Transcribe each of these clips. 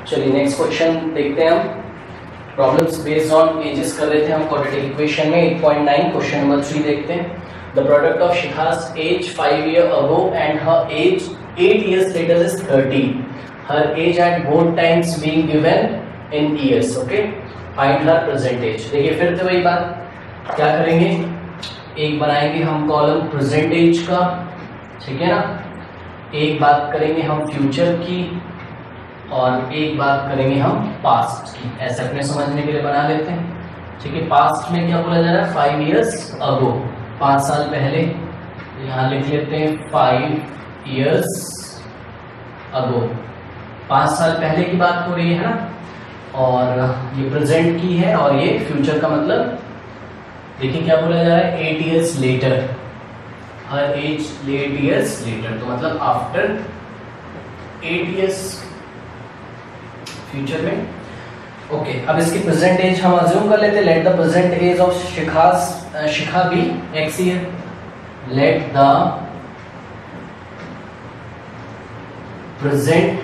चलिए next question देखते हैं हम। प्रॉब्लम्स बेस्ड ऑन एजेस कर रहे थे हम क्वाड्रेटिक इक्वेशन में 8.9 क्वेश्चन नंबर 3 देखते हैं। द प्रोडक्ट ऑफ शिखा's age 5 years ago and her age 8 years later is 30. Her age at both times being given in years. Okay, find her present age। देखिए फिर से वही बात, क्या करेंगे, एक बनाएंगे हम कॉलम प्रेजेंट एज का, ठीक है ना, एक बात करेंगे हम फ्यूचर की और एक बात करेंगे हम पास्ट की। ऐसे अपने समझने के लिए बना लेते हैं, ठीक है। पास्ट में क्या बोला जा रहा है, 5 years ago, 5 साल पहले। यहाँ लिख लेते हैं 5 years ago, 5 साल पहले की बात हो रही है ना, और ये प्रेजेंट की है और ये फ्यूचर का मतलब देखिए क्या बोला जा रहा है, 8 years later, हर एज 8 years later, तो मतलब आफ्टर 8 years फ्यूचर में। ओके, अब इसकी प्रेजेंट एज हम अज्यूम कर लेते हैं। Let the present age of Shikha be x year. Let the present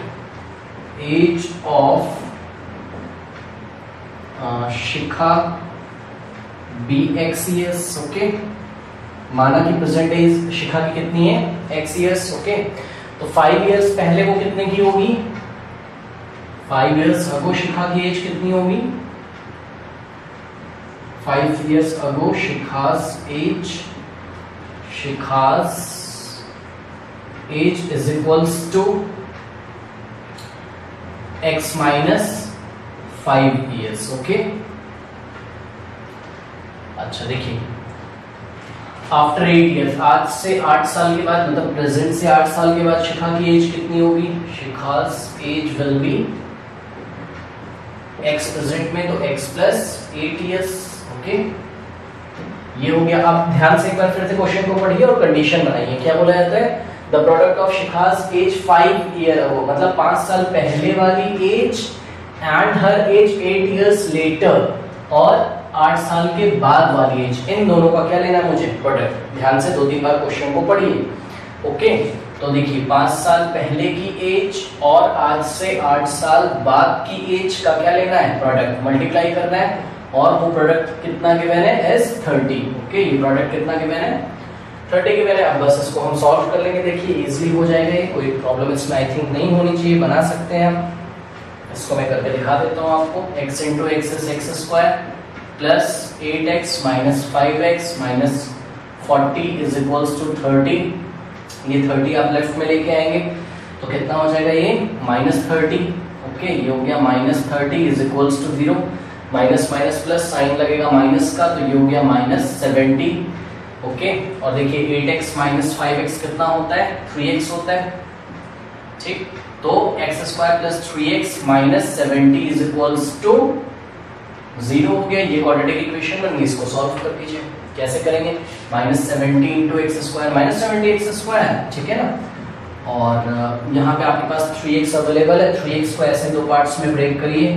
age of Shikha be x years. Okay, माना कि प्रेजेंट एज शिखा की कितनी है, x ईयर्स। ओके, तो 5 years पहले वो कितने की होगी, 5 years ago शिखा की एज कितनी होगी, 5 years ago शिखा's age is equals to x minus 5 years। Okay, अच्छा देखिए, आफ्टर 8 years, आज से 8 साल के बाद, मतलब प्रेजेंट से 8 साल के बाद शिखा की एज कितनी होगी, शिखा's age will be x present में तो x प्लस 8 years। ओके, ये हो गया। अब ध्यान से एक बार फिर से क्वेश्चन को पढ़िए और कंडीशन बनाइए। क्या बोला जाता है, द प्रोडक्ट ऑफ शिखा's एज 5 years ago, मतलब 5 साल पहले वाली age and her age 8 years later, और 8 साल के बाद वाली एज, इन दोनों का क्या लेना है मुझे, प्रोडक्ट। ध्यान से 2-3 बार क्वेश्चन को पढ़िए। ओके, तो देखिए 5 साल पहले की एज और आज से 8 साल बाद की एज का क्या लेना है, प्रोडक्ट, मल्टीप्लाई करना है, और वो प्रोडक्ट कितना गिवन है, एज 30। ओके, ये प्रोडक्ट कितना गिवन है, 30 गिवन है। अब बस इसको हम सॉल्व कर लेंगे, देखिए इजीली हो जाएगा, ये कोई प्रॉब्लम इसमें आई थिंक नहीं होनी चाहिए, बना सकते हैं हम। इसको मैं करके दिखा देता हूँ आपको। x into x is x square plus 8x minus 5x minus 40 is equals to 30। ये 30 आप लेफ्ट में लेके आएंगे तो कितना हो जाएगा, ये -30। ओके, ये हो गया -30 is equals to 0। Minus minus plus sign लगेगा माइनस का, तो ये हो गया -70। ओके, और देखिए 8x माइनस 5x कितना होता है, 3x होता है, ठीक। तो x square plus 3x minus 70 is equals to 0 हो गया। ये क्वाड्रेटिक इक्वेशन बन गई, इसको सॉल्व कर दीजिए। कैसे करेंगे, -70 इंटू एक्स स्क्वायर, -70x², ठीक है ना। और यहाँ पे आपके पास 3x अवेलेबल है, 3x को ऐसे 2 पार्ट्स में ब्रेक करिए,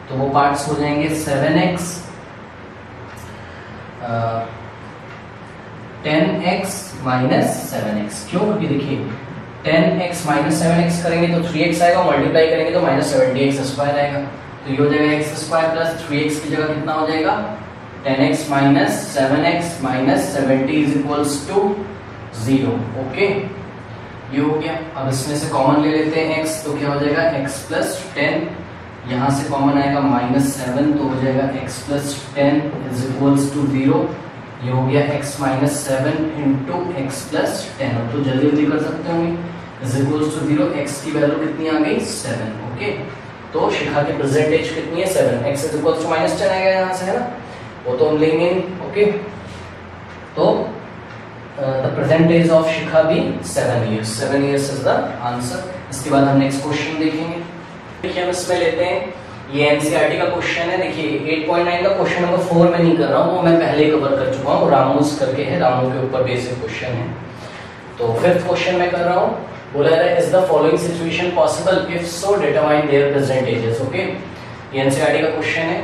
तो वो पार्ट्स हो जाएंगे 7x 10x माइनस 7x। क्यों, क्योंकि देखिए 10x माइनस 7x करेंगे तो 3x आएगा, मल्टीप्लाई करेंगे तो -70x² आएगा, तो ये हो जाएगा x² प्लस 3x की जगह कितना हो जाएगा, 10x minus 7x minus 70 is equals to 0। Okay, ये हो गया। अब इसमें से कॉमन ले लेते हैं x, तो क्या हो जाएगा, x प्लस 10, यहाँ से कॉमन आएगा -7, तो हो जाएगा x plus 10 is equals to 0। ये हो गया x minus 7 into x plus 10, तो जल्दी जल्दी कर सकते होंगे, इज इक्वल्स टू 0। x की वैल्यू कितनी आ गई, 7। ओके, तो शिखा की प्रेजेंट एज कितनी है, 7। x इज इक्वल्स टू -10 आएगा यहाँ से, है ना, वो तो हम लेंगे। ओके, तो द प्रेजेंट एज ऑफ शिखा भी 7 years, 7 years is the answer. इसके बाद हम नेक्स्ट क्वेश्चन देखेंगे। देखिए हम इसमें लेते हैं, ये एनसीईआरटी का क्वेश्चन है। देखिए 8.9 का क्वेश्चन नंबर 4 में नहीं कर रहा हूँ, वो मैं पहले ही कवर कर चुका हूँ, रामूस करके है, रामू के ऊपर बेसिक क्वेश्चन है। तो 5th क्वेश्चन में कर रहा हूँ, बोला है is the following situation possible, if so determine there present ages. Okay, ये एनसीईआरटी का क्वेश्चन है,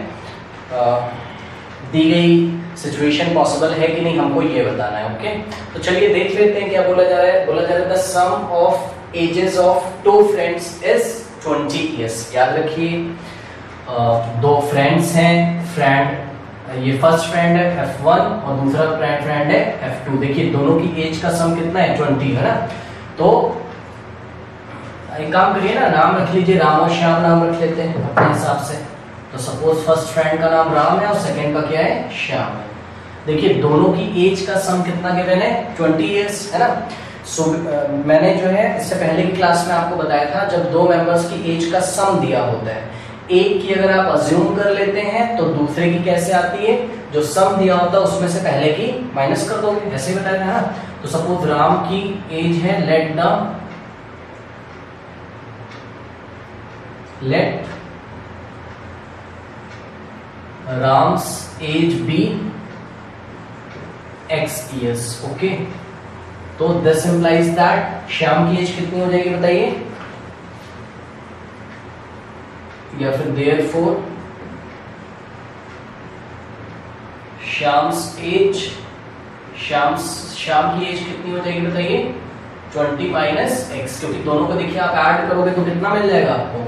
दी गई सिचुएशन पॉसिबल है कि नहीं हमको ये बताना है। ओके, तो चलिए देख लेते हैं क्या बोला जा रहा है। बोला जा रहा है the sum of ages of 2 friends is 20 years। याद रखिए दो फ्रेंड्स हैं, ये फर्स्ट फ्रेंड है F1 और दूसरा फ्रेंड है F2। देखिए दोनों की एज का सम कितना है 20 है ना। तो एक काम करिए ना, नाम रख लीजिए राम और श्याम नाम रख लेते हैं अपने हिसाब से। तो सपोज फर्स्ट फ्रेंड का नाम राम है और सेकंड का क्या है श्याम है। देखिए दोनों की एज का सम कितना गिवन है 20 इयर्स है ना। सो मैंने जो है इससे पहले की क्लास में आपको बताया था जब दो मेंबर्स की एज का सम दिया होता है, एक की अगर आप अज्यूम कर लेते हैं तो दूसरे की कैसे आती है, जो सम दिया होता है उसमें से पहले की माइनस कर दोगे, ऐसे ही बताया था ना। तो सपोज राम की एज है let Ram's age be x years, okay. तो दिस इंप्लाइज दैट श्याम की एज कितनी हो जाएगी बताइए, या फिर देयरफॉर श्याम की एज कितनी हो जाएगी बताइए 20 माइनस एक्स, क्योंकि दोनों को देखिए आप ऐड करोगे तो कितना मिल जाएगा आपको,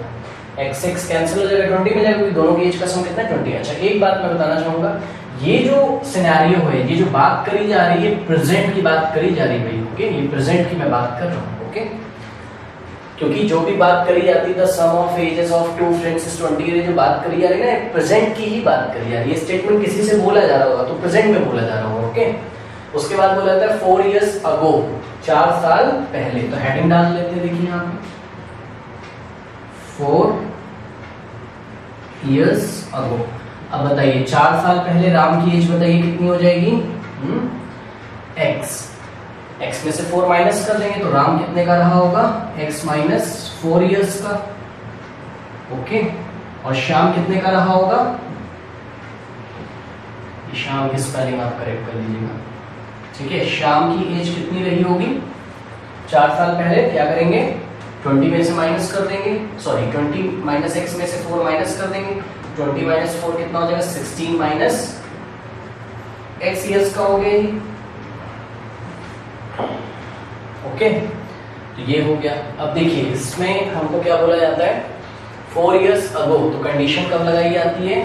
एक्स एक्स कैंसिल हो जाएगा 20 मिल जाएगा, क्योंकि दोनों की एज का सम कितना है 20। अच्छा एक बात मैं बताना चाहूंगा, ये जो सिनेरियो है, ये जो बात करी जा रही है प्रेजेंट की बात करी जा रही है भाई, ओके। ये प्रेजेंट की मैं बात कर रहा हूँ, ओके। क्योंकि जो भी बात करी जाती है the sum of ages of two friends is 20, ये जो बात करी जा रही है ना प्रेजेंट की ही बात करी जा रही है। ये स्टेटमेंट किसी से बोला जा रहा होगा तो प्रेजेंट में बोला जा रहा होगा, ओके। उसके बाद बोला जाता है 4 years ago, 4 साल पहले। तो हेडिंग डाल लेते हैं, देखिए यहाँ पे 4 years ago। अब बताइए 4 साल पहले राम की एज बताइए कितनी हो जाएगी x। x में से 4 माइनस कर देंगे तो राम कितने का रहा होगा x माइनस 4 years का, ओके। और श्याम कितने का रहा होगा, श्याम की स्पेलिंग आप करेक्ट कर लीजिएगा, ठीक है। श्याम की एज कितनी रही होगी 4 साल पहले, क्या करेंगे 20 में से माइनस कर देंगे, सॉरी 20 माइनस x में से 4 माइनस कर देंगे, 20 माइनस 4 कितना हो जाएगा 16 माइनस x ईयर्स का हो गया, ओके। तो ये हो गया। अब देखिए इसमें हमको क्या बोला जाता है 4 years ago, तो कंडीशन कब लगाई जाती है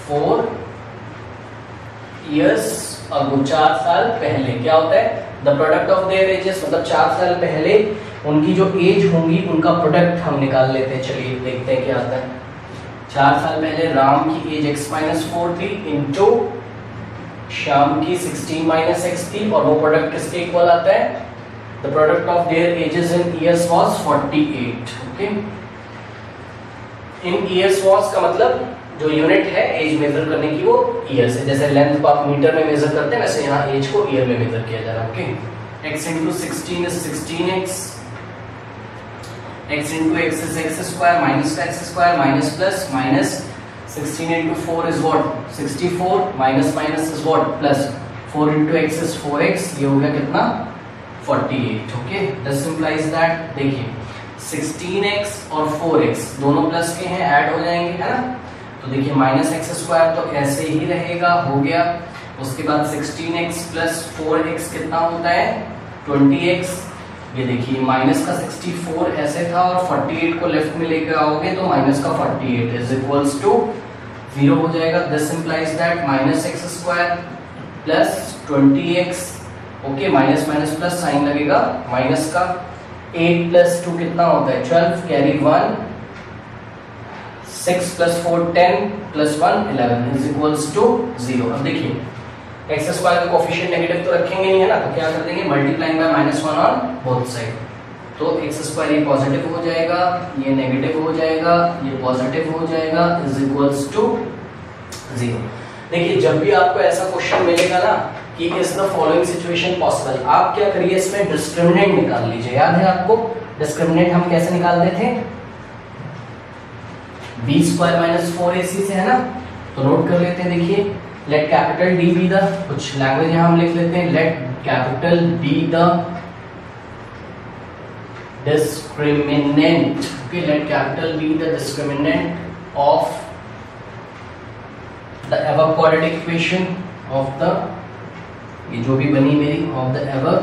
4 years ago, 4 साल पहले। क्या होता है the product of their edges, मतलब 4 साल पहले उनकी जो एज होंगी उनका प्रोडक्ट हम निकाल लेते हैं। चलिए देखते हैं क्या आता है। 4 साल पहले राम की एज x माइनस 4 थी इंटू श्याम की 16 माइनस x थी, और वो प्रोडक्ट किसके इक्वल आता है the product of their edges in years was 48, okay. In years was का मतलब जो यूनिट है एज मेजर करने की वो ईयर्स है, जैसे लेंथ को आप मीटर में मेजर करते हैं वैसे यहाँ एज को ईयर में मेजर किया जा रहा है, okay. x into 16 is 16x, x into x is x square minus का x square minus plus minus 16 into 4 is what 64 minus minus is what plus 4 into x is 4x, ये हो गया कितना 48, ओके। दिस इंप्लाइज दैट देखिए 16x और 4x दोनों plus के हैं, ऐड हो जाएंगे है ना। तो देखिए माइनस एक्स स्क्वायर तो ऐसे ही रहेगा, हो गया। उसके बाद 16x प्लस 4x कितना होता है 20x, ये देखिए माइनस का 64 ऐसे था और 48 को लेफ्ट में लेकर आओगे तो माइनस का 48 इज इक्वल्स टू 0 हो जाएगा। This implies that minus x square plus 20x, okay. Minus minus plus sign लगेगा, माइनस का 8 प्लस 2 कितना होता है 12, carry 1, 6 plus 4 10 plus 1 11 is equals to 0। अब देखिए एक्स स्क्वायर का कोफिशिएंट नेगेटिव तो रखेंगे नहीं है ना, तो क्या कर देंगे multiplying by -1 on both side, तो एक्स स्क्वायर ये पॉजिटिव हो जाएगा, ये नेगेटिव हो जाएगा, ये पॉजिटिव हो जाएगा, इज इक्वल्स टू 0। देखिए जब भी आपको ऐसा क्वेश्चन मिलेगा ना कि is the following situation possible, आप क्या करिए इसमें डिस्क्रिमिनेंट निकाल लीजिए। याद है आपको डिस्क्रिमिनेंट हम कैसे निकालते थे b स्क्वायर माइनस 4ac से, है ना। तो नोट कर लेते हैं, देखिए let capital D be the, कुछ लैंग्वेज यहां हम लिख लेते हैं, let capital B the discriminant, okay. Let capital B the discriminant of the above quadratic equation of the, ये जो भी बनी मेरी ऑफ द एबव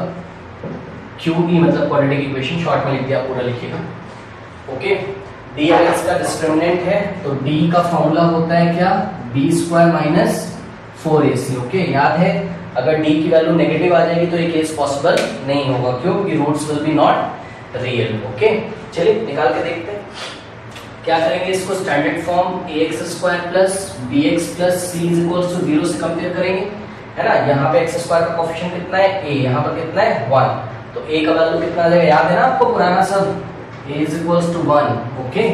QE मतलब क्वाड्रेटिक इक्वेशन, शॉर्ट में लिख दिया, पूरा लिखिएगा, ओके। डी अगर इसका डिस्क्रिमिनेंट है तो डी का फॉर्मूला होता है क्या, B square minus 4ac। Okay, याद है अगर डी की वैल्यू नेगेटिव आ जाएगी तो ये केस पॉसिबल नहीं होगा, क्योंकि roots will be not real. Okay, चलिए निकाल के देखते हैं क्या करेंगे इसको। Standard form ax square plus bx plus c is equals to 0 से कंपेयर करेंगे, है ना। यहाँ पे x स्क्वायर का कोएफिशिएंट कितना है, a, यहाँ पर कितना है 1, तो a का वैल्यू कितना आ जाएगा, याद है ना आपको पुराना सब, a is equals to 1। Okay,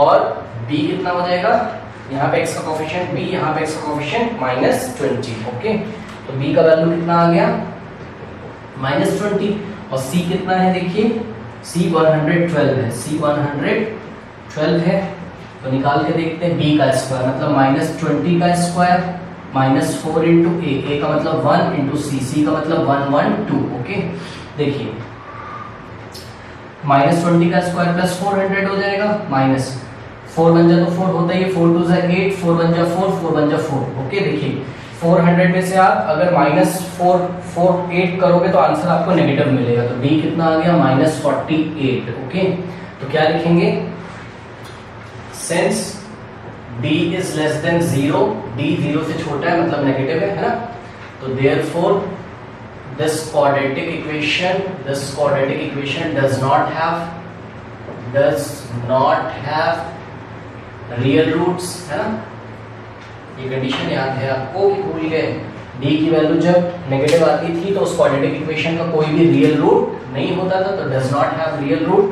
और b कितना हो जाएगा, यहाँ पे x का कोएफिशिएंट b, यहाँ पे x का कोएफिशिएंट -20। ओके, तो b का वैल्यू कितना आ गया -20, और c कितना है देखिए, c 112 है, c 112 है, तो निकाल के देखते हैं b का स्क्वायर मतलब -20 का स्क्वायर -4 इंटू a का मतलब 1 इंटू c का मतलब 112। ओके, देखिए -20 का स्क्वायर प्लस 400 हो जाएगा, माइनस 4 बन जा तो 4 होता ही है, 4 2 8, 4 बन जा 4, 4 बन जा 4। ओके, देखिए 400 में से आप अगर -448 करोगे तो आंसर आपको नेगेटिव मिलेगा, तो d कितना आ गया -48। ओके, तो क्या लिखेंगे, since d is less than 0, d 0 से छोटा है मतलब नेगेटिव है ना, तो therefore this quadratic equation does not have real roots, है ना। ये कंडीशन याद है आपको कि भूल गए, d की वैल्यू जब नेगेटिव आती थी तो उस क्वाड्रेटिक इक्वेशन का कोई भी रियल रूट नहीं होता था, तो does not have real root,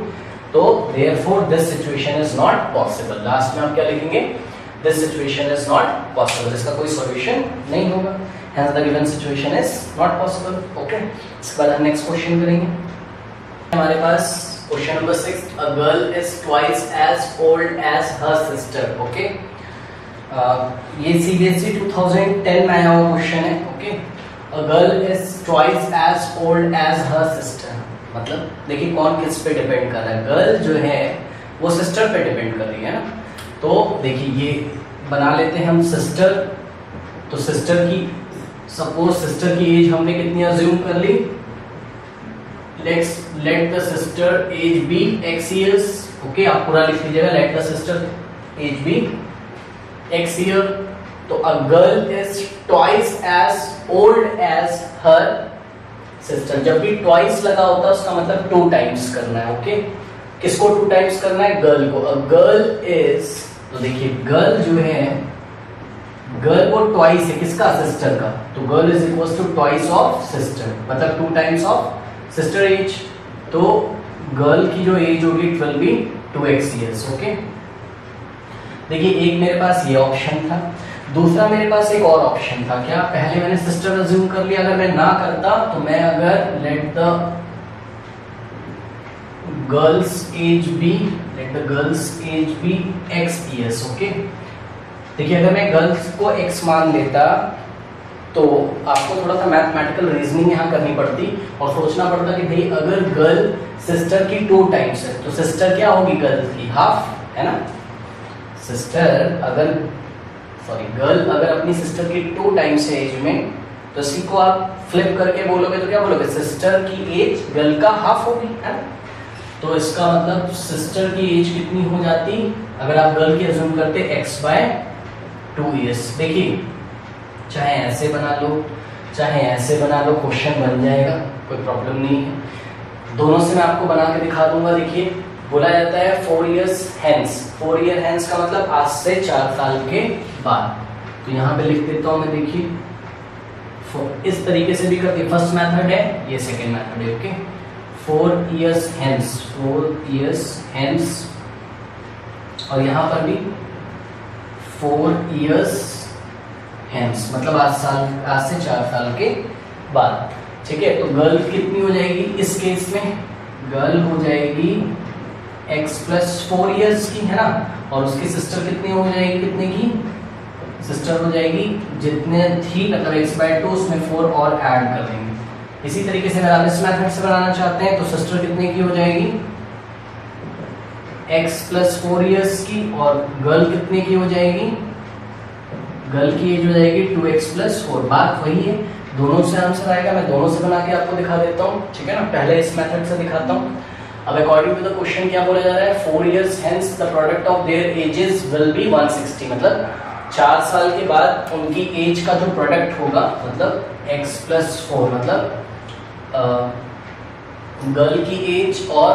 तो therefore this situation is not possible। Last में आप क्या लिखेंगे, this situation is not possible, इसका कोई सॉल्यूशन नहीं होगा, hence the given situation is not possible। Okay, इसके बाद हम नेक्स्ट क्वेश्चन करेंगे। हमारे पास question number 6, a girl is twice as old as her sister। Okay, ये CBSE 2010 में आया हुआ क्वेश्चन है। Okay, a girl is twice as old as her sister, मतलब देखिए कौन किस पे डिपेंड कर रहा है, गर्ल जो है वो सिस्टर पे डिपेंड कर रही है ना। तो देखिए ये बना लेते हैं हम सिस्टर, तो सिस्टर की सपोज सिस्टर की एज हमने कितनी अज्यूम कर ली, let the sister age be x years। Okay, आप पूरा लिख लीजिएगा, let the sister age be x year, तो a girl is twice as old as her sister. जब भी ट्वाइस लगा होता है उसका मतलब 2 टाइम्स करना है। ओके, किसको 2 टाइम्स करना है, गर्ल को। अ गर्ल इज, तो देखिए गर्ल जो है, गर्ल को ट्वाइस है किसका, सिस्टर का, तो girl is equals to twice of sister, मतलब 2 टाइम्स ऑफ सिस्टर एज, तो गर्ल की जो एज होगी it will be 2x years। Okay, देखिए एक मेरे पास ये ऑप्शन था, दूसरा मेरे पास एक और ऑप्शन था, क्या पहले मैंने सिस्टर अज्यूम कर लिया, अगर मैं ना करता तो मैं अगर let the girl's age be x years। Okay, देखिए अगर मैं गर्ल्स को x मान लेता तो आपको थोड़ा सा मैथमेटिकल रीजनिंग यहाँ करनी पड़ती और सोचना पड़ता कि भाई अगर गर्ल सिस्टर की 2 टाइम्स है तो सिस्टर क्या होगी, गर्ल की हाफ, है ना। सिस्टर अगर गर्ल अगर अपनी सिस्टर की 2 टाइम्स है एज में, तो इसी को आप फ्लिप करके बोलोगे तो क्या बोलोगे, सिस्टर की एज गर्ल का हाफ होगी, है ना। तो इसका मतलब सिस्टर की एज कितनी हो जाती, अगर आप गर्ल की अज्यूम करते x/2 years। देखिए चाहे ऐसे बना लो चाहे ऐसे बना लो, क्वेश्चन बन जाएगा, कोई प्रॉब्लम नहीं है। दोनों से मैं आपको बना के दिखा दूंगा। देखिए बोला जाता है 4 years hence, 4 year hence का मतलब आज से 4 साल के बाद, तो यहाँ पे लिख देता हूँ मैं। देखिए इस तरीके से भी करते, फर्स्ट मेथड है, ये सेकेंड मेथड है। Okay, 4 years hence, 4 years hence, और यहाँ पर भी 4 years hence, मतलब आज से 4 साल के बाद। ठीक है, तो गर्ल कितनी हो जाएगी इस केस में, गर्ल हो जाएगी x + 4 years की, है ना, और उसकी सिस्टर कितनी हो जाएगी, कितने की सिस्टर हो जाएगी, जितने थी मतलब x/2 उसमें 4 और ऐड कर देंगे। इसी तरीके से अगर आप इस मेथड से बनाना चाहते हैं तो सिस्टर कितने की हो जाएगी, x + 4 years की, और गर्ल कितने की हो जाएगी, गर्ल की एज हो जाएगी 2x + 4। बात वही है, दोनों से आंसर आएगा, मैं दोनों से बना के आपको दिखा देता हूँ। ठीक है ना, पहले इस मेथड से दिखाता हूँ। अब अकॉर्डिंग टू द क्वेश्चन क्या बोला जा रहा है, 4 years hence the product of their ages will be 160, मतलब 4 साल के बाद उनकी एज का जो प्रोडक्ट होगा, मतलब x + 4, मतलब गर्ल की एज और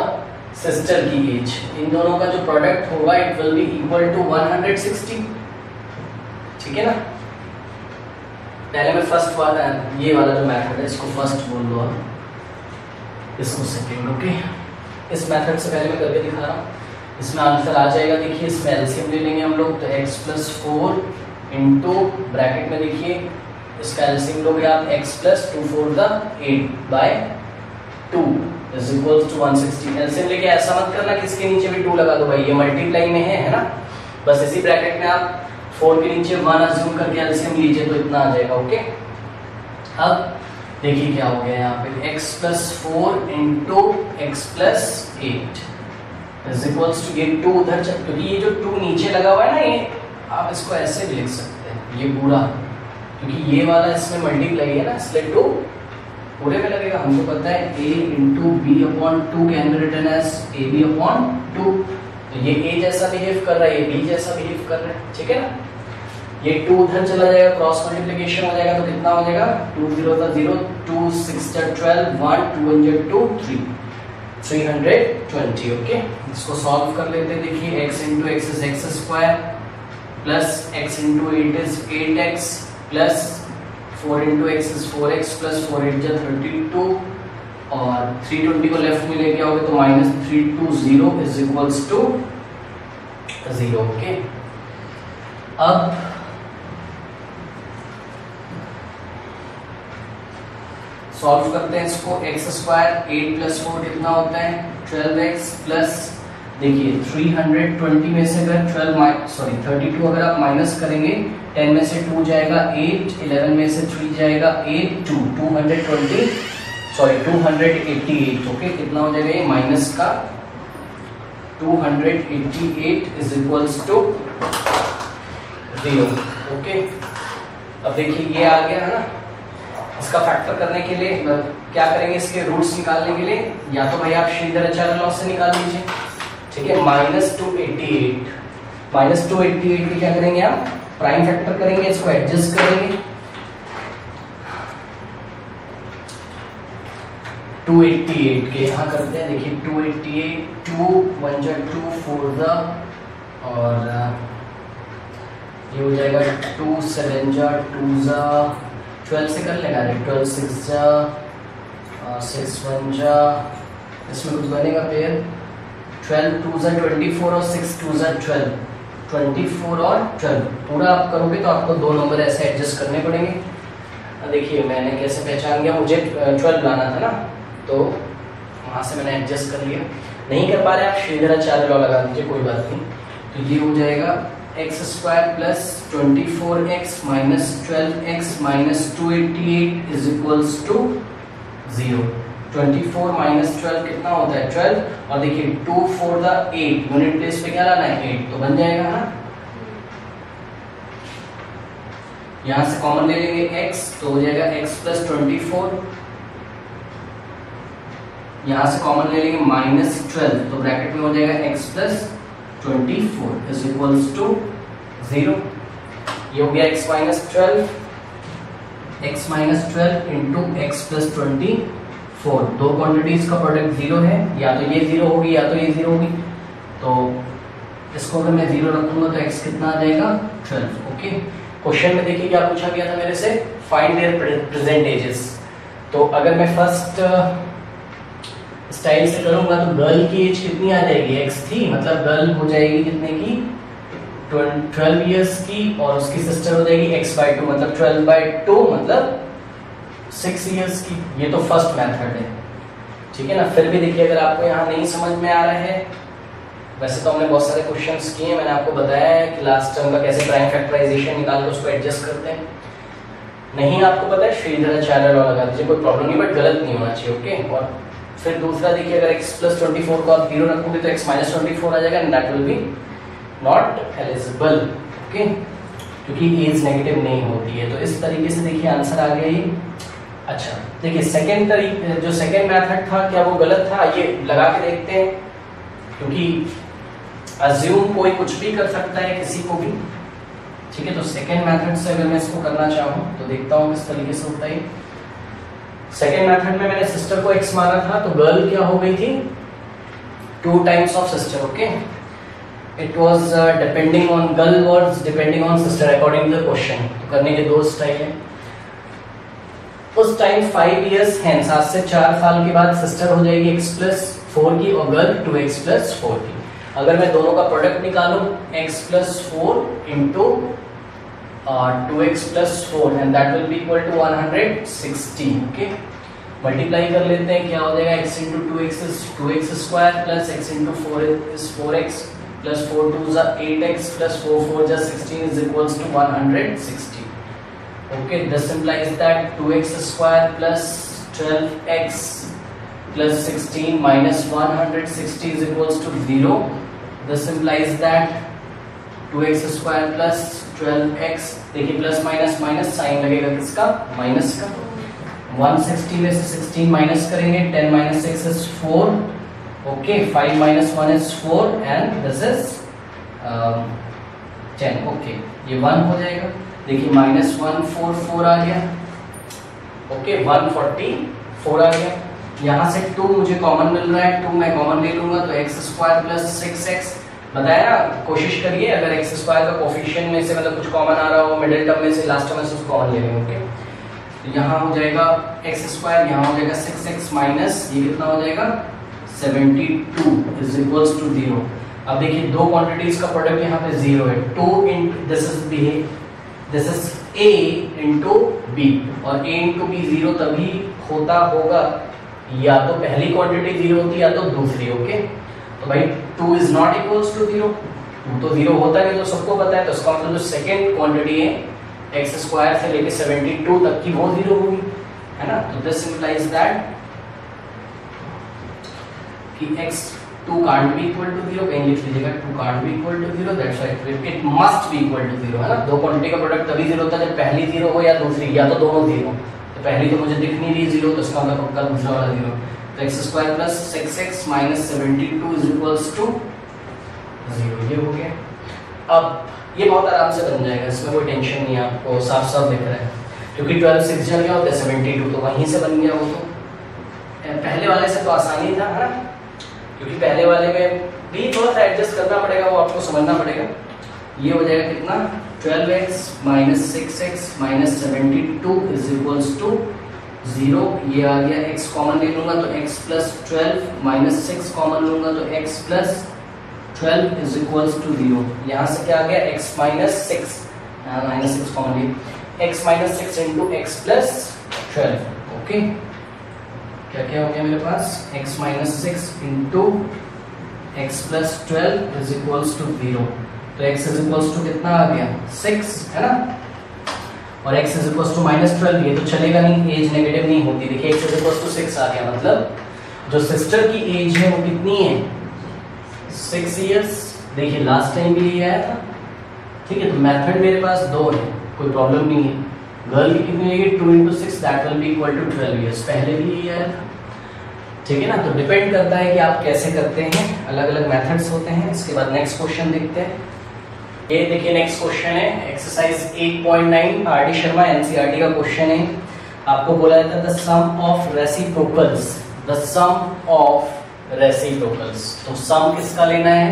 सिस्टर की एज, इन दोनों का जो प्रोडक्ट होगा it will be equal to 160, ठीक है ना। पहले मैं फर्स्ट वाला, ये वाला जो मेथड है इसको फर्स्ट बोल दो, इसको सेकेंड, ओके। इस मेथड से पहले मैं करके दिखा रहा हूँ, इसमें आंसर आ जाएगा। देखिए इसमें एलसीएम ले लेंगे हम लोग, तो x + 4 इंटू ब्रैकेट में देखिए इसका एलसीएम लोगे आप, x + 2 4 8/2 is equals to 160। LCM लेके ऐसा मत करना कि इसके नीचे भी 2 लगा दो भाई, ये मल्टीप्लाई में है ना। बस इसी ब्रैकेट में आप 4 के नीचे 1 अज्यूम करके एलसीएम लीजिए तो इतना आ जाएगा, ओके। अब देखिए क्या हो गया यहाँ पे, x + 4 into x + 8 is equals to, ये 2 उधर, क्योंकि ये जो 2 नीचे लगा हुआ है ना, ये आप इसको ऐसे भी लिख सकते हैं, ये पूरा, क्योंकि ये वाला इसमें मल्टीप्लाई है ना, इसलिए 2 पूरे में लगेगा। हमको पता है a into b/2 can be written as ab/2, तो ये a जैसा बिहेव कर रहा है, ये b जैसा बिहेव कर रहा है, ठीक है ना। ये 2 उधर चला जाएगा, क्रॉस मल्टीप्लिकेशन हो जाएगा, तो कितना हो जाएगा, 2 0 0, 2 6 12, 1 2 2 3 320, ओके। इसको सॉल्व कर लेते हैं। देखिए x into x is x² plus x into 8 is 8x plus 4 into x is 4x plus 4 8 जा 32, और 320 को लेफ्ट में लेके आओगे तो -320 इज इक्वल्स टू 0, ओके। अब सॉल्व करते हैं इसको, x² 8 + 4 कितना होता है 12x प्लस, देखिए 320 में से अगर 32 अगर आप माइनस करेंगे, 10 में से 2 जाएगा 8, 11 में से 3 जाएगा 8, 288, ओके। कितना हो जाएगा ये माइनस का 288 इज इक्वल्स टू 0, ओके। अब देखिए ये आ गया है ना, इसका फैक्टर करने के लिए क्या करेंगे, इसके रूट्स निकालने के लिए या तो भाई आप श्रीधराचार्य लॉ से निकाल लीजिए, ठीक है। -288 की क्या करेंगे आप, प्राइम फैक्टर करेंगे, इसको एडजस्ट करेंगे, 288 के यहाँ करते हैं। देखिए 288, 2 1 जा 2 4 जा, और ये हो जाएगा 2 7 जा 2 जा 12 से कर लेगा, 12 6 जा 6 1 जा, इसमें कुछ बनेगा पेयर, 12 2 जा 24 और 6 2 जा 12, 24 और 12 पूरा आप करोगे तो आपको 2 नंबर ऐसे एडजस्ट करने पड़ेंगे। देखिए मैंने कैसे पहचान गया, मुझे 12 लाना था ना, तो वहाँ से मैंने एडजस्ट कर लिया। नहीं कर पा रहे आप श्रीधराचार्य लॉ लगा दीजिए, कोई बात नहीं। तो ये हो जाएगा x² plus 24x minus 12x minus 288 is equals to 0। 24 minus 12 कितना होता है 12, और देखिए 2 4 द 8, यूनिट प्लेस पे क्या लाना है 8, तो बन जाएगा ना। यहां से कॉमन ले लेंगे x, तो हो जाएगा x प्लस 24, यहां से कॉमन ले लेंगे माइनस 12, तो ब्रैकेट में हो जाएगा x plus 24 is equals to 0। ये हो गया x minus 12, x minus 12 into x plus 24, दो क्वांटिटीज का प्रोडक्ट 0 है, या तो ये 0 होगी या तो ये 0 होगी, तो इसको अगर मैं 0 रखूंगा तो x कितना आ जाएगा 12, ओके। क्वेश्चन में देखिए क्या पूछा गया था मेरे से, फाइंड देयर प्रेजेंट एजेस। तो अगर मैं फर्स्ट स्टाइल से करूंगा तो गर्ल की एज कितनी आ जाएगी, x थी, मतलब गर्ल हो जाएगी कितने की 12 इयर्स की, और उसकी सिस्टर हो जाएगी x/2, मतलब 12/2 मतलब 6 इयर्स की। ये तो फर्स्ट मेथड है, ठीक है ना। फिर भी देखिए अगर आपको यहाँ नहीं समझ में आ रहा है, वैसे तो हमने बहुत सारे क्वेश्चंस किए, मैंने आपको बताया है कि लास्ट टर्म का कैसे प्राइम फैक्टराइजेशन निकाल के उसको एडजस्ट करते हैं। नहीं आपको पता है श्रीधराचार्य लॉ लगा दीजिए, कोई प्रॉब्लम नहीं, बट गलत नहीं होना चाहिए, ओके। और फिर दूसरा देखिए अगर x प्लस 24 को आप 0 रखोगे तो x माइनस 24 आ जाएगा, and that will be not eligible, okay, क्योंकि एज नेगेटिव नहीं होती है। तो इस तरीके से देखिए आंसर आ गया ये अच्छा देखिए सेकेंड जो सेकेंड मेथड था क्या वो गलत था, ये लगा के देखते हैं, क्योंकि अज्यूम कोई कुछ भी कर सकता है किसी को भी, ठीक है। तो सेकेंड मेथड से अगर मैं इसको करना चाहूँ तो देखता हूँ किस तरीके से होता है। सेकेंड मेथड में मैंने सिस्टर को x माना था, तो गर्ल क्या हो गई थी 2 times of sister, okay. It was depending on girl was depending on sister according to the question. तो करने के 2 स्टाइल है। उस टाइम 5 इयर्स हैं, 7 से 4 साल के बाद सिस्टर हो जाएगी x+4 की और गर्ल 2x+4 की। अगर मैं दोनों का प्रोडक्ट निकालूं x+4 into 2x+4 and that will be equal to 160, okay. Multiply कर लेते हैं, क्या हो जाएगा x into 2x is 2x² plus x into 4 is 4x plus 4 2 8x plus 4 4 16 is equals to 160, okay. This implies that 2x² plus 12x plus 16 minus 160 is equals to 0. This implies that 2x² plus 12x, देखिए plus minus minus sign लगेगा किसका, minus का। 160 में से 16 minus करेंगे, 10 minus 6 is 4, okay. 5 minus 1 is 4 and this is 10, okay. ये 1 हो जाएगा, देखिए -144 आ गया, ओके। 144 आ गया। यहाँ से 2 मुझे कॉमन मिल रहा है, 2 मैं कॉमन ले लूंगा तो x² प्लस 6x, बताया ना, कोशिश करिए अगर x² का कोफिशिएंट में से मतलब कुछ कॉमन आ रहा हो मिडिल टर्म में से लास्ट टर्म में से उसको कॉमन ले लेंगे, ओके। तो यहाँ हो जाएगा x², यहाँ हो जाएगा 6x माइनस ये कितना हो जाएगा 72 इज इक्वल्स टू 0। अब देखिए 2 क्वांटिटीज का प्रोडक्ट यहाँ पे 0 है, 2 into this is a into b, और a इंटू b 0 तभी होता होगा या तो पहली क्वांटिटी 0 होती है या तो दूसरी, ओके। तो भाई 2 इज नॉट इक्वल्स टू 0, 2 तो 0 होता नहीं, तो सबको पता है। तो इसका मतलब जो सेकेंड क्वांटिटी है x² से लेके 72 तक की वो 0 होगी, है ना। तो दिस इंप्लाइज दैट कि x2 can't be equal to 0, कहीं लिख लीजिएगा 2 can't be equal to 0, that's why it must be equal to 0, है ना। 2 क्वांटिटी का प्रोडक्ट तभी 0 होता है जब पहली 0 हो या दूसरी, या तो दोनों 0। तो पहली तो मुझे दिख नहीं रही 0, तो इसका मतलब पक्का दूसरा वाला 0। तो x² plus 6x minus 72 is equals to 0, ये हो गया। अब ये बहुत आराम से बन जाएगा, इसमें कोई टेंशन नहीं है, आपको साफ साफ दिख रहा है, क्योंकि 12 6 जन क्या होता है 72, तो वहीं से बन गया वो। तो पहले वाले से तो आसानी था, है ना, क्योंकि पहले वाले में भी थोड़ा सा एडजस्ट करना पड़ेगा, वो आपको समझना पड़ेगा। ये हो जाएगा कितना 12x minus 6x minus 72 is equals to 0। ये आ गया, x कॉमन ले लूंगा तो x प्लस 12 माइनस 6 कॉमन लूंगा तो x plus 12 is equals to 0। यहाँ से क्या आ गया x माइनस 6, माइनस 6 कॉमन ले, x minus 6 into x plus 12, okay. क्या क्या हो गया मेरे पास, x minus 6 into x plus 12 is equals to 0। तो x इज इक्वल्स टू कितना आ गया 6, है ना, और x इज इक्वल्स टू -12, ये तो चलेगा नहीं, एज नेगेटिव नहीं होती। देखिए x इज इक्वल्स टू 6 आ गया, मतलब जो सिस्टर की एज है वो कितनी है 6 इयर्स। देखिए लास्ट टाइम भी ये आया था, ठीक है। तो मेथड मेरे पास 2 है, कोई प्रॉब्लम नहीं है। गर्ल की कितनी होगी 2 into 6 that will be equal to 12 years, पहले भी ये आया था, ठीक है ना। तो डिपेंड करता है कि आप कैसे करते हैं, अलग अलग मेथड्स होते हैं। इसके बाद नेक्स्ट क्वेश्चन देखते हैं। ये देखिए नेक्स्ट क्वेश्चन है exercise 8.9 R D Sharma NCERT का क्वेश्चन है। आपको बोला जाता है the sum of reciprocals, the sum of reciprocals. तो सम किसका लेना है,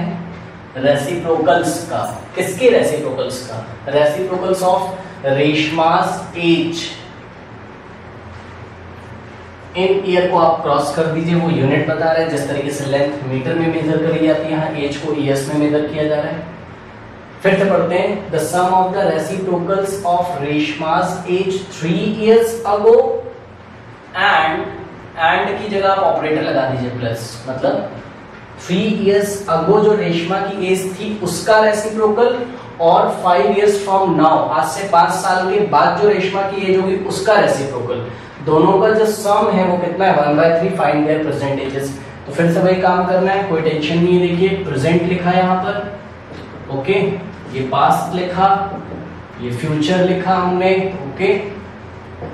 रेसिप्रोकल्स का। किसके रेसिप्रोकल्स का, रेसिप्रोकल्स ऑफ रेशमास एज। इन ईयर को आप क्रॉस कर दीजिए, वो यूनिट बता रहे हैं, जिस तरीके से लेंथ मीटर में मेजर करी जाती है, यहाँ एज को ईयर्स में मेजर किया जा रहा है। फिर से पढ़ते हैं, the sum of the reciprocals of Reshma's age 3 years ago and की जगह आप ऑपरेटर लगा दीजिए प्लस, मतलब 3 years अगो जो रेशमा की एज थी उसका रेसिप्रोकल, और 5 years फ्रॉम नाउ, आज से 5 साल के बाद जो रेशमा की एज होगी उसका रेसिप्रोकल। दोनों का जो सम है वो कितना है 1/3, फाइंड देयर परसेंटेजेस। तो फिर से वही काम करना है, कोई टेंशन नहीं है। देखिए प्रेजेंट लिखा है यहाँ पर, ओके, ये पास्ट लिखा, ये फ्यूचर लिखा हमने, ओके।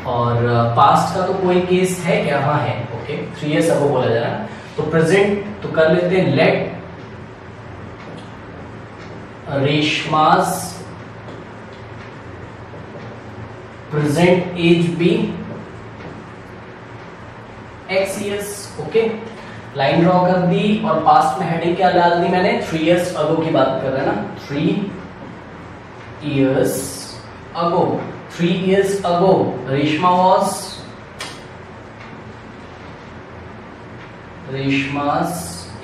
और पास्ट का तो कोई केस है क्या? हाँ है, ओके 3 years अगो बोला जा रहा है। तो प्रेजेंट तो कर लेते हैं, let Reshma's present age be x years, okay line draw कर दी और पास्ट में हेडिंग क्या डाल दी मैंने? 3 years अगो की बात कर रहे हैं ना, 3 years अगो। 3 years ago रेशमास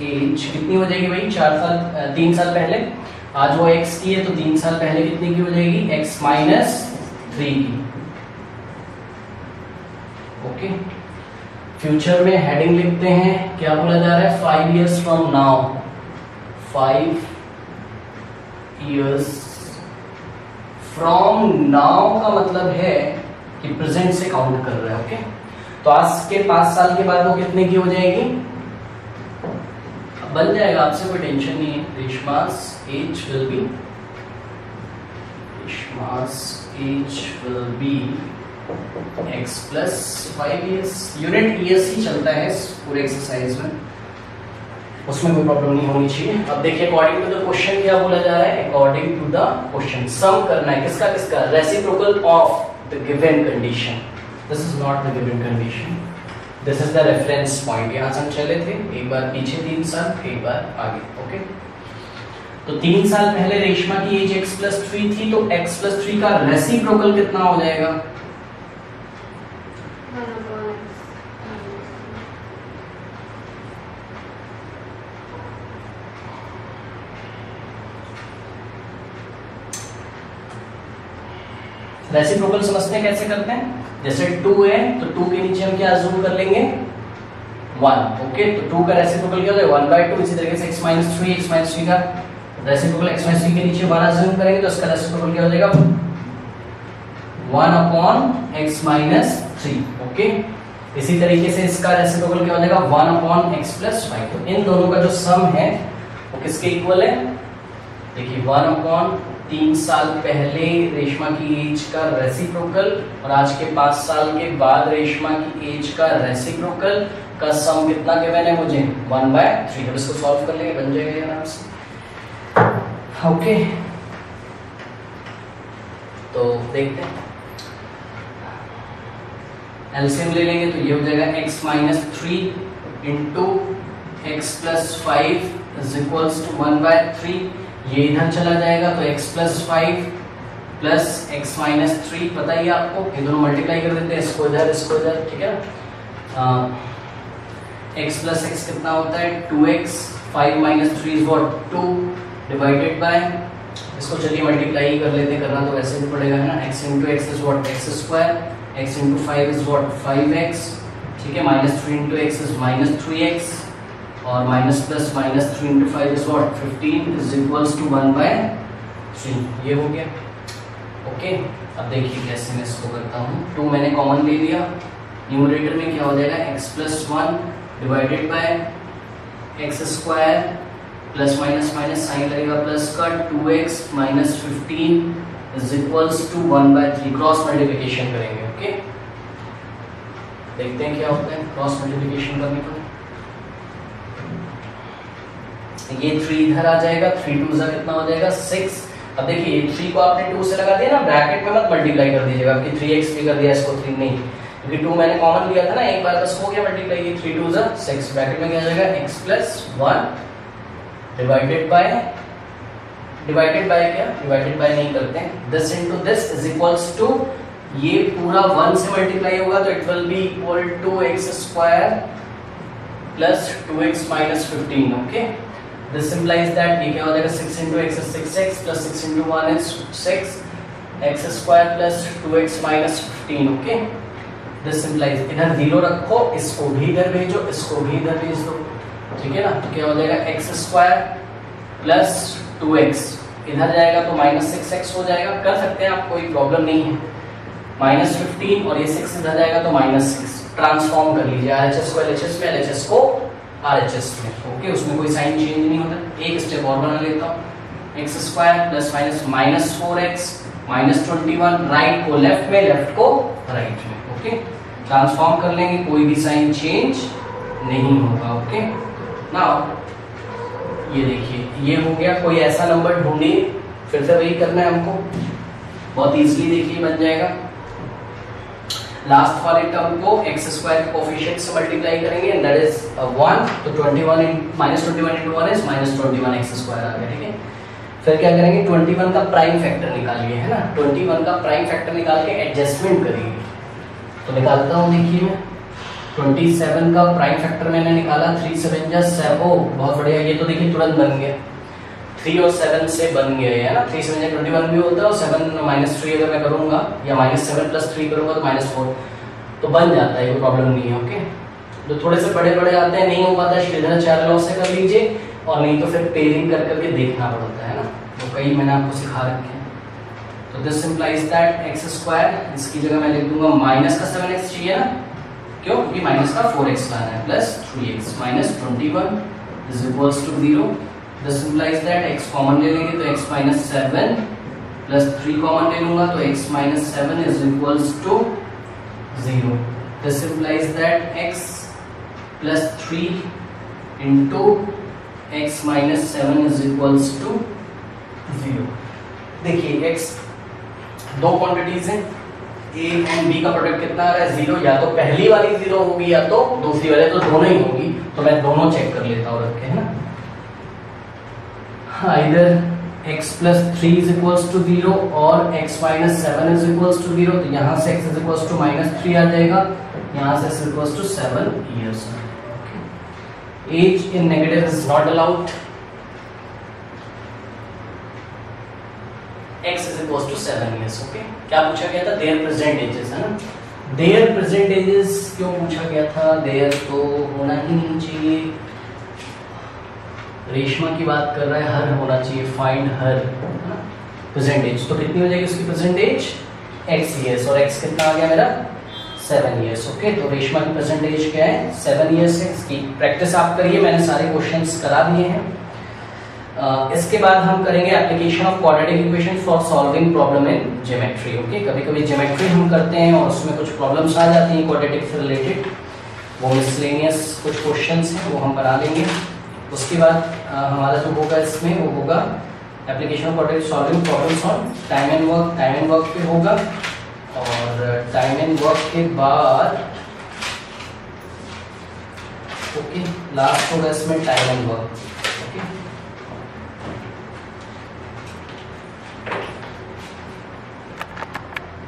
एज कितनी हो जाएगी भाई? 3 साल पहले। आज वो x की है तो 3 साल पहले कितनी की हो जाएगी? x माइनस 3 की, ओके। फ्यूचर में हेडिंग लिखते हैं, क्या बोला जा रहा है? 5 years from now, 5 years from now का मतलब है कि प्रेजेंट से काउंट कर रहा है, ओके। तो आज के 5 साल के बाद वो कितने की हो जाएगी? बन जाएगा, आपसे कोई टेंशन नहीं है। Reshma's age will be x plus 5 years। Unit years ही चलता है इस पूरे एक्सरसाइज में, उसमें कोई प्रॉब्लम नहीं होनी चाहिए। अब देखिए अकॉर्डिंग टू द क्वेश्चन क्या बोला जा रहा है? अकॉर्डिंग टू द क्वेश्चन सम करना है किसका किसका? Reciprocal of the given condition. This is not the given condition, this is the reference point. यहां से हम चले थे, एक बार पीछे 3 साल, एक बार आगे, ओके। तो 3 साल पहले रेशमा की एज x प्लस 3 थी, तो x प्लस 3 का रेसिप्रोकल कितना हो जाएगा? रेसिप्रोकल समझते हैं कैसे करते हैं? जैसे 2 है तो 2 के नीचे हम क्या अज्यूम कर लेंगे? 1, ओके। तो 2 का रेसिप्रोकल क्या हो जाएगा? 1/2। इसी तरीके से x माइनस 3 का रेसिप्रोकल x माइनस 3 के नीचे 1 अज्यूम करेंगे तो इसका रेसिप्रोकल क्या हो जाएगा? 1/x minus 3, okay. इसी तरीके से इसका रेसिप्रोकल क्या हो जाएगा? 1/x plus 5। तो इन दोनों का जो सम है वो किसके इक्वल है? देखिए 1/3 साल पहले रेशमा की एज का रेसिप्रोकल और आज के 5 साल के बाद रेशमा की एज का रेसिप्रोकल का सम कितना गिवन है मुझे? 1/3। अब इसको सॉल्व कर लेंगे, बन जाएगा आराम से, ओके। तो देखते हैं, एलसीएम ले लेंगे तो ये हो जाएगा x minus 3 into x plus 5 is equals to 1/3। ये इधर चला जाएगा तो x plus 5 plus x minus 3, पता ही आपको, ये दोनों मल्टीप्लाई कर देते हैं, इसको इधर इसको इधर, ठीक है ना। x प्लस x कितना होता है? 2x। 5 minus 3 is what? 2 divided by, इसको चलिए मल्टीप्लाई कर लेते हैं, करना तो वैसे भी पड़ेगा है ना। x into x is what? x square. x into 5 is what? 5x, ठीक है। Minus 3 into x is minus 3x और minus plus minus 3 into 5 is what? 15 is equals to 1/3। ये हो गया, ओके। अब देखिए कैसे मैं इसको करता हूँ। 2 मैंने कॉमन ले लिया, न्यूमरेटर में क्या हो जाएगा? x plus 1 divided by x square plus minus minus sign लगेगा प्लस का 2x minus 15 is equals to 1/3। Cross multiplication करेंगे, ओके। देखते हैं क्या होता है क्रॉस मल्टीप्लिकेशन करने पर। ये 3 इधर आ जाएगा, 3 2 जा कितना हो जाएगा? 6। अब देखिए ये 3 को आपने 2 से लगा दिया ना, ब्रैकेट में मत मल्टीप्लाई कर दीजिएगा, आपकी 3x भी कर दिया, इसको 3 नहीं, क्योंकि 2 मैंने कॉमन लिया था ना एक बार, बस हो गया मल्टीप्लाई। ये 3 2 जा 6, ब्रैकेट में क्या आ जाएगा? x प्लस 1 डिवाइडेड बाय क्या? डिवाइडेड बाय नहीं करते हैं, this into this is equals to, ये पूरा 1 से मल्टीप्लाई होगा तो it will be equal to x square plus 2x minus 15, okay. This implies that ये क्या हो जाएगा? 6 into x is 6x plus 6 into 1 is 6, x square plus 2x minus 15, okay. This implies, इधर 0 रखो, इसको भी इधर भेजो, इसको भी इधर भेज दो, ठीक है ना। तो क्या हो जाएगा? x स्क्वायर प्लस 2x, इधर जाएगा तो माइनस 6x हो जाएगा, कर सकते हैं आप, कोई प्रॉब्लम नहीं है। माइनस 15 और ये 6 इधर जाएगा तो माइनस 6, ट्रांसफॉर्म कर लीजिए RHS को LHS में, LHS को RHS में, ओके। उसमें कोई साइन चेंज नहीं होता। एक स्टेप और बना लेता हूँ, x square plus minus minus 4x -21 right को लेफ्ट में, लेफ्ट को राइट में। ओके, ट्रांसफॉर्म कर लेंगे, कोई भी साइन चेंज नहीं होगा। ओके, नाउ ये देखिए ये हो गया। कोई ऐसा नंबर ढूंढिए, फिर से वही करना है हमको, बहुत इजीली देखिए बन जाएगा। लास्ट वाले टर्म को x स्क्वायर के कोफिशिएंट से मल्टीप्लाई करेंगे, दैट इज 1, तो 21 into 1 इज -21 x स्क्वायर आ गया। ठीक है, फिर क्या करेंगे, 21 का प्राइम फैक्टर निकालिए, है ना। 21 का प्राइम फैक्टर निकाल के एडजस्टमेंट करिए, तो निकालता हूँ। देखिए मैं 27 का प्राइम फैक्टर मैंने निकाला, 3 7 जा 7। ओ बहुत बढ़िया, ये तो देखिए तुरंत बन गया, 3 और 7 से बन गया है ना। 3 7 जा 21 भी होता है, और 7 -3 अगर मैं करूंगा या -7 + 3 करूंगा तो -4, तो बन जाता है, कोई प्रॉब्लम नहीं है। ओके, तो थोड़े से बड़े बड़े आते हैं, नहीं हो पाता है श्रीधर चार लॉ से कर लीजिए, और नहीं तो फिर पेयरिंग कर करके देखना पड़ता है ना, तो कई मैंने आपको सिखा रखे हैं। तो this implies that x square, इसकी जगह मैं लिख दूंगा माइनस का 7x चाहिए ना, क्यों, क्योंकि माइनस का 4x लाना है, plus 3x -21 is equals to 0। This implies that x common ले लेंगे तो x -7 प्लस 3 कॉमन ले लूंगा तो x -7 is equals to 0। This implies that x plus 3 into x -7 is equals to 0। देखिए x दो क्वांटिटीज हैं, a एंड b का प्रोडक्ट कितना आ रहा है, 0। या तो पहली वाली 0 होगी या तो दूसरी वाली, तो दोनों ही होगी, तो मैं दोनों चेक कर लेता हूँ रख के, है ना। इधर x plus 3 is equals to 0 और x -7 इज इक्वल्स टू 0, तो यहाँ से x इज इक्वल्स टू -3 आ जाएगा, यहाँ से x equals to 7 years। Age in negative is not allowed, x is equals to 7 years। Okay, क्या पूछा गया था, देयर प्रेजेंट एजेस, है ना। देयर प्रेजेंट एजेस क्यों पूछा गया था, देयर तो होना ही नहीं चाहिए, रेशमा की बात कर रहा है, हर होना चाहिए, फाइंड हर, है ना। प्रेजेंट एज तो कितनी हो जाएगी उसकी प्रेजेंट एज, x years, और x कितना आ गया मेरा 7 years। ओके, तो रेशमा की प्रेजेंट एज क्या है, 7 years है। इसकी प्रैक्टिस आप करिए, मैंने सारे क्वेश्चंस करा दिए हैं। इसके बाद हम करेंगे application of quadratic equation for solving problem in geometry. Okay, कभी कभी ज्योमेट्री हम करते हैं और उसमें कुछ प्रॉब्लम्स आ जाती हैं क्वाड्रेटिक से रिलेटेड, वो मिसलेनियस कुछ क्वेश्चंस हैं, वो हम करा लेंगे। उसके बाद हमारा जो होगा इसमें वो होगा application of quadratic solving problems on time and work, time and work पे होगा, और टाइम एंड वर्क के बाद ओके लास्ट होगा इसमें टाइम एंड वर्क। ओके,